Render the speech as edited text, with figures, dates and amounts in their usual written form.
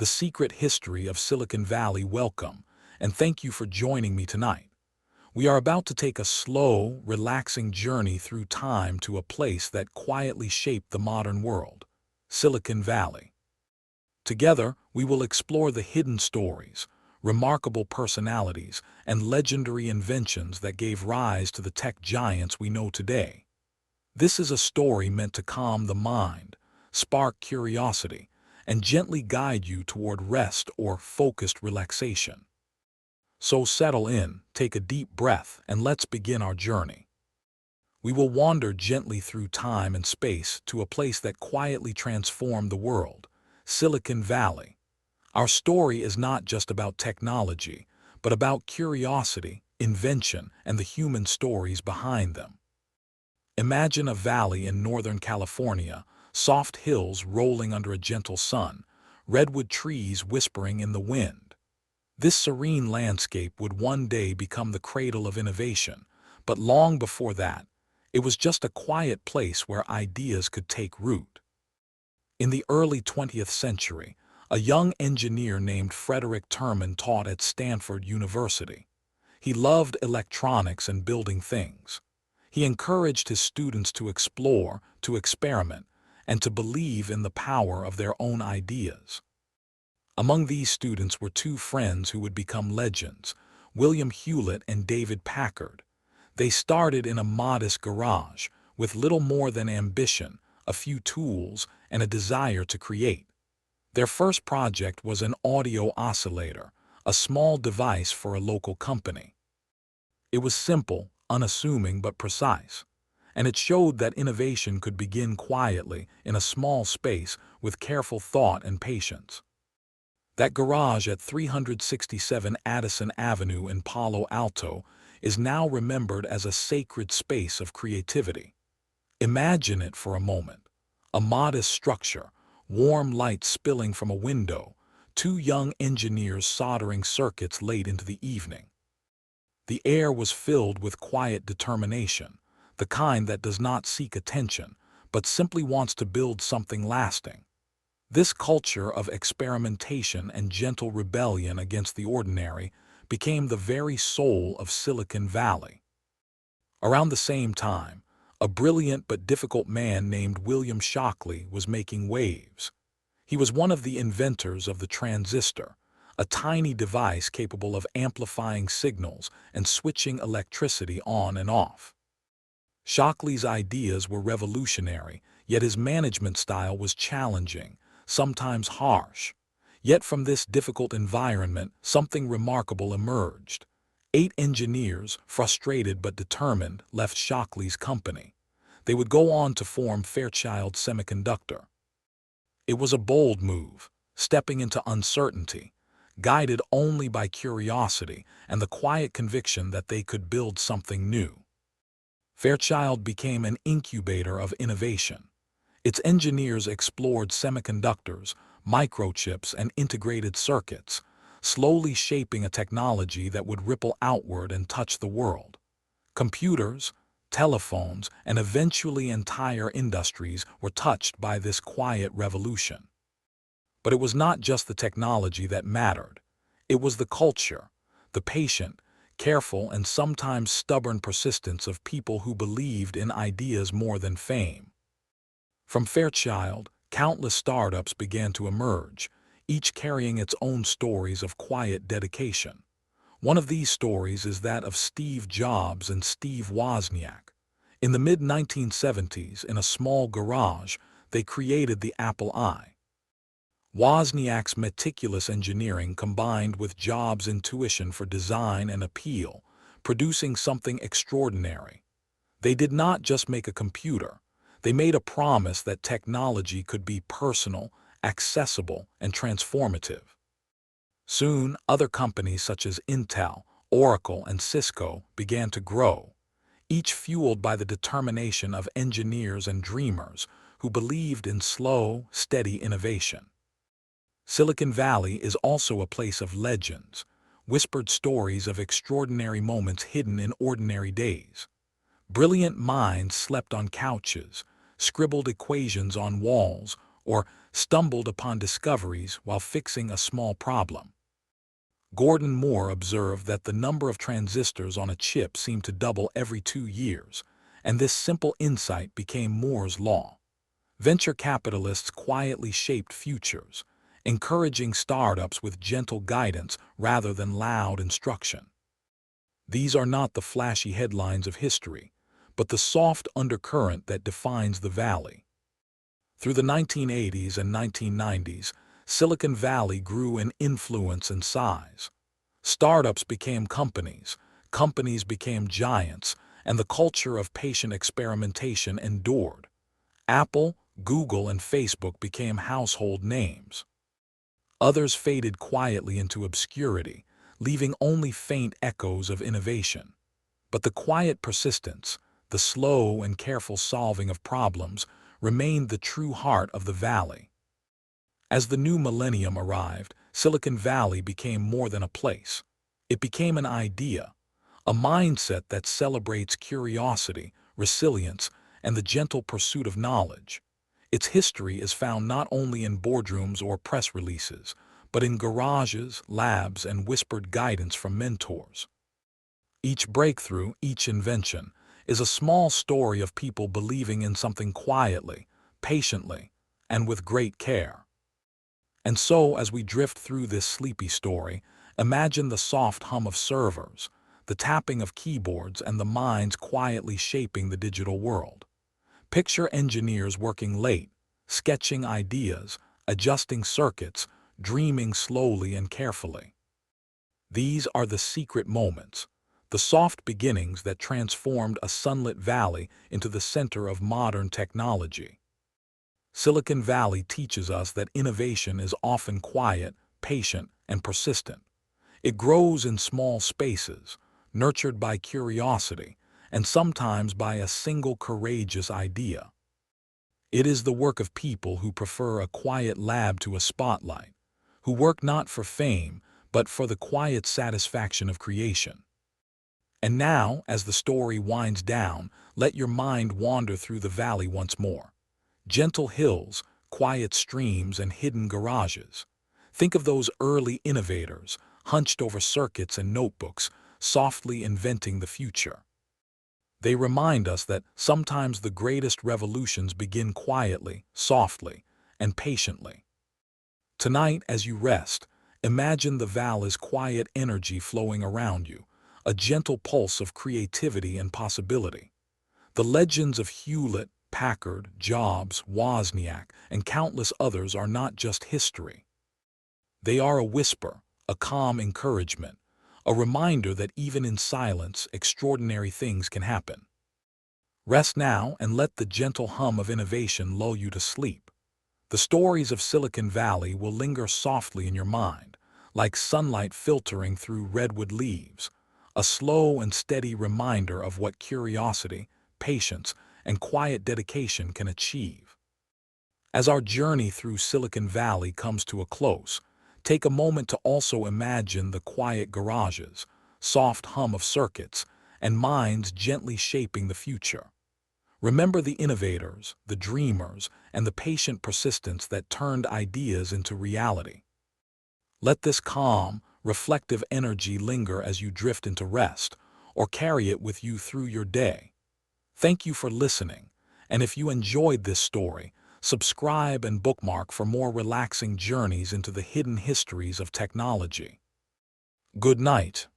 the secret history of Silicon Valley. Welcome, and thank you for joining me tonight. We are about to take a slow, relaxing journey through time to a place that quietly shaped the modern world, Silicon Valley. Together, we will explore the hidden stories, remarkable personalities, and legendary inventions that gave rise to the tech giants we know today. This is a story meant to calm the mind, spark curiosity, and gently guide you toward rest or focused relaxation. So settle in, take a deep breath, and let's begin our journey. We will wander gently through time and space to a place that quietly transformed the world, Silicon Valley. Our story is not just about technology, but about curiosity, invention, and the human stories behind them. Imagine a valley in Northern California, soft hills rolling under a gentle sun, redwood trees whispering in the wind. This serene landscape would one day become the cradle of innovation, but long before that, it was just a quiet place where ideas could take root. In the early 20th century, a young engineer named Frederick Terman taught at Stanford University. He loved electronics and building things. He encouraged his students to explore, to experiment, and to believe in the power of their own ideas. Among these students were two friends who would become legends, William Hewlett and David Packard. They started in a modest garage, with little more than ambition, a few tools, and a desire to create. Their first project was an audio oscillator, a small device for a local company. It was simple, unassuming but precise, and it showed that innovation could begin quietly in a small space with careful thought and patience. That garage at 367 Addison Avenue in Palo Alto is now remembered as a sacred space of creativity. Imagine it for a moment. A modest structure, warm light spilling from a window, two young engineers soldering circuits late into the evening. The air was filled with quiet determination, the kind that does not seek attention, but simply wants to build something lasting. This culture of experimentation and gentle rebellion against the ordinary became the very soul of Silicon Valley. Around the same time, a brilliant but difficult man named William Shockley was making waves. He was one of the inventors of the transistor, a tiny device capable of amplifying signals and switching electricity on and off. Shockley's ideas were revolutionary, yet his management style was challenging, sometimes harsh. Yet from this difficult environment, something remarkable emerged. 8 engineers, frustrated but determined, left Shockley's company. They would go on to form Fairchild Semiconductor. It was a bold move, stepping into uncertainty, guided only by curiosity and the quiet conviction that they could build something new. Fairchild became an incubator of innovation. Its engineers explored semiconductors, microchips, and integrated circuits, slowly shaping a technology that would ripple outward and touch the world. Computers, telephones, and eventually entire industries were touched by this quiet revolution. But it was not just the technology that mattered. It was the culture, the patient, careful, and sometimes stubborn persistence of people who believed in ideas more than fame. From Fairchild, countless startups began to emerge, each carrying its own stories of quiet dedication. One of these stories is that of Steve Jobs and Steve Wozniak. In the mid-1970s, in a small garage, they created the Apple I. Wozniak's meticulous engineering combined with Jobs' intuition for design and appeal, producing something extraordinary. They did not just make a computer. They made a promise that technology could be personal, accessible, and transformative. Soon, other companies such as Intel, Oracle, and Cisco began to grow, each fueled by the determination of engineers and dreamers who believed in slow, steady innovation. Silicon Valley is also a place of legends, whispered stories of extraordinary moments hidden in ordinary days. Brilliant minds slept on couches, scribbled equations on walls, or stumbled upon discoveries while fixing a small problem. Gordon Moore observed that the number of transistors on a chip seemed to double every 2 years, and this simple insight became Moore's law. Venture capitalists quietly shaped futures, encouraging startups with gentle guidance rather than loud instruction. These are not the flashy headlines of history, but the soft undercurrent that defines the valley. Through the 1980s and 1990s, Silicon Valley grew in influence and size. Startups became companies, companies became giants, and the culture of patient experimentation endured. Apple, Google, and Facebook became household names. Others faded quietly into obscurity, leaving only faint echoes of innovation. But the quiet persistence, the slow and careful solving of problems, remained the true heart of the valley. As the new millennium arrived, Silicon Valley became more than a place. It became an idea, a mindset that celebrates curiosity, resilience, and the gentle pursuit of knowledge. Its history is found not only in boardrooms or press releases, but in garages, labs, and whispered guidance from mentors. Each breakthrough, each invention, is a small story of people believing in something quietly, patiently, and with great care. And so, as we drift through this sleepy story, imagine the soft hum of servers, the tapping of keyboards, and the minds quietly shaping the digital world. Picture engineers working late, sketching ideas, adjusting circuits, dreaming slowly and carefully. These are the secret moments, the soft beginnings that transformed a sunlit valley into the center of modern technology. Silicon Valley teaches us that innovation is often quiet, patient, and persistent. It grows in small spaces, nurtured by curiosity, and sometimes by a single courageous idea. It is the work of people who prefer a quiet lab to a spotlight, who work not for fame, but for the quiet satisfaction of creation. And now, as the story winds down, let your mind wander through the valley once more. Gentle hills, quiet streams, and hidden garages. Think of those early innovators, hunched over circuits and notebooks, softly inventing the future. They remind us that sometimes the greatest revolutions begin quietly, softly, and patiently. Tonight, as you rest, imagine the valley's quiet energy flowing around you, a gentle pulse of creativity and possibility. The legends of Hewlett, Packard, Jobs, Wozniak, and countless others are not just history. They are a whisper, a calm encouragement, a reminder that even in silence, extraordinary things can happen. Rest now and let the gentle hum of innovation lull you to sleep. The stories of Silicon Valley will linger softly in your mind, like sunlight filtering through redwood leaves, a slow and steady reminder of what curiosity, patience, and quiet dedication can achieve. As our journey through Silicon Valley comes to a close, take a moment to also imagine the quiet garages, soft hum of circuits, and minds gently shaping the future. Remember the innovators, the dreamers, and the patient persistence that turned ideas into reality. Let this calm, reflective energy linger as you drift into rest, or carry it with you through your day. Thank you for listening, and if you enjoyed this story, subscribe and bookmark for more relaxing journeys into the hidden histories of technology. Good night.